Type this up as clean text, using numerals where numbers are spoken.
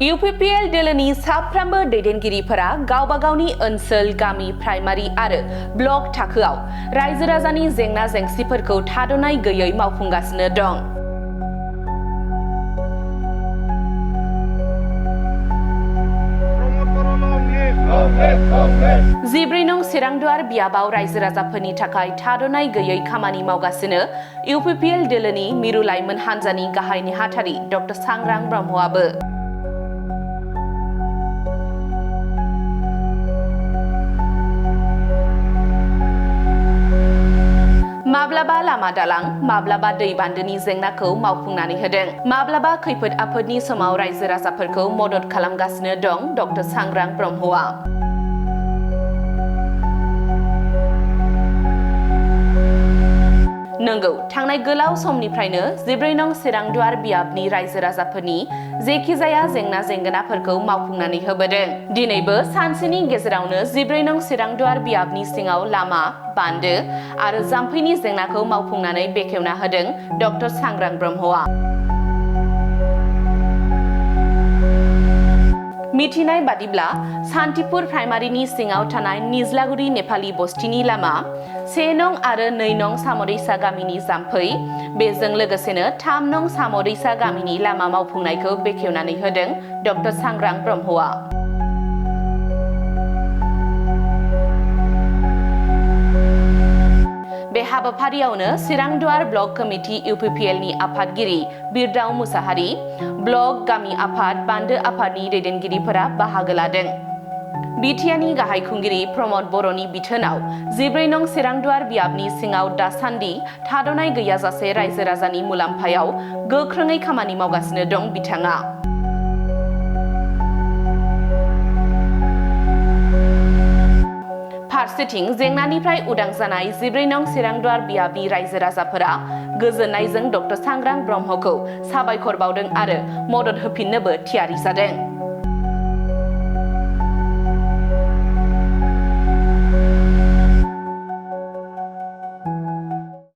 UPPL दोलोनि साफ्रोमबो दैदेनगिरिफोरा गावबा गावनि ओनसोल, गामि, प्राइमारि आरो ब्लक थाखोआव रायजो राजानि जेंना जेंसिफोरखौ थाद'नाय गैयै मावफुंगासिनो दं। जिब्रै नं सिरांदुवार बियाबाव रायजो राजाफोरनि थाखाय थाद'नाय गैयै खामानि मावगासिनो UPPL दोलोनि मिरु लाइमोन हान्जानि गाहाय नेहाथारि डक्टर सांग्रां ब्रह्मआबो। माब्लाबा लामा दालां, माब्लाबा दै बान्दोनि जेंनाखौ मावफुंनानै होदों। माब्लाबा खैफोद आफोदनि समाव रायजो राजाफोरखौ मदद खालामगासिनो दं डक्टर सांग्रां ब्रह्मआ। नंगौ, थांनाय गोलाव समनिफ्रायनो जिब्रै नं सिरांदुवार बियाबनि रायजो राजाफोरनि जेखिजाया जेंना जेंगोनाफोरखौ मावफुंनानै होबोदों। दिनैबो सानसेनि गेजेरावनो जिब्रै नं सिरांदुवार बियाबनि सिङाव लामा, बान्दो आरो जाम्फैनि जेंनाखौ मावफुंनानै बेखेवना होदों डक्टर सांग्रां ब्रह्मआ। मिथिनाय बादिब्ला सान्तिपुर प्राइमारिनि सिङाव थानाय निज्लागुरि नेपालि बस्तिनि लामा, 1 नं आरो 2 नं साम'दैसा गामिनि जाम्फै, बेजों लोगोसेनो 3 नं साम'दैसा गामिनि लामा मावफुंनायखौ बेखेवनानै होदों डक्टर सांग्रां ब्रह्मआ। बे हाबाफारियावनो सिरांदुवार ब्लक कमिटि UPPLनि आफादगिरि बिरदाव मुसाहारि, ब्लक, गामि आफाद, बान्दो आफादनि दैदेनगिरिफोरा बाहागो लादों। बिटिआरनि गाहाय खुंगिरि प्रमद बर'नि बिथोनाव जिब्रै नं सिरांदुवार बियाबनि सिङाव दासान्दि थाद'नाय गैयाजासे रायजो राजानि मुलाम्फायाव गोख्रोङै खामानि मावगासिनो दं बिथाङा। फारसेथिं जेंनानिफ्राय उदां जानाय जिब्रै नं सिरांदुवार बियाबनि रायजो राजाफोरा गोजोननायजों डक्टर सांग्रां ब्रह्मखौ साबायखर बावदों आरो मदद होफिननोबो थियारि जादों।